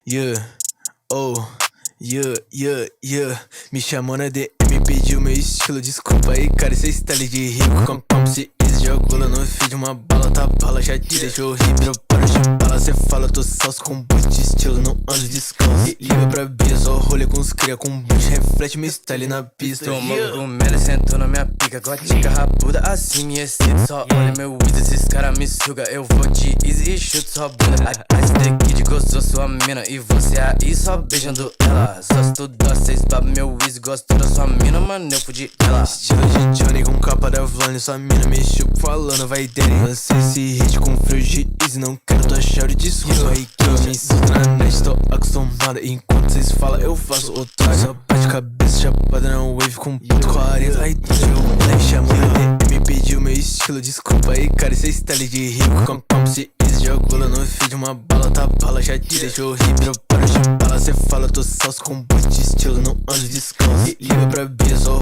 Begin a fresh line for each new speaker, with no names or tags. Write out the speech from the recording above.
Yeah, oh, yeah. Me chamou na DM, pediu meu estilo. Desculpa aí, cara, cê está ali de rico. Compão se jogou lá no feed. Uma bala, tá bala, já te deixou rir. Meu paro de bala, cê fala, tô salso com boot de estilo. Não ando descalço. E liga pra Bia, só rolê com os cria com boot. Reflete meu style na pista.
Tomou cogumelo e sentou na minha pica. Gotica rabuda, assim me excita. Só olha meu Wiz, esses cara me suga. Eu vou de easy e chuto sua bunda. Ice the Kid gostou sua mina. E você aí só beijando ela. Só estudou, cês baba meu Wiz. Gostou da sua mina, mano, eu fudi ela.
Estilo de Johnny com capa da Vlone. Sua mina me chupa falando, vai dele. Lancei esse hit com frio de easy. Não quero tua shout, desculpa aí que eu me insulto na net. Tô acostumado, enquanto cês falam eu faço otário. Só bate cabeça, chapada na wave com puto 40. Aí eu nem chamou na DM, me pediu meu estilo. Desculpa aí, cara, cê está ali de rico. Compão se jogou lá no feed. Uma bala, tá bala, já te deixou rir. Meu paro de bala, cê fala, tô salso com boot de estilo. Não ando descalço. E liga pra Bia, só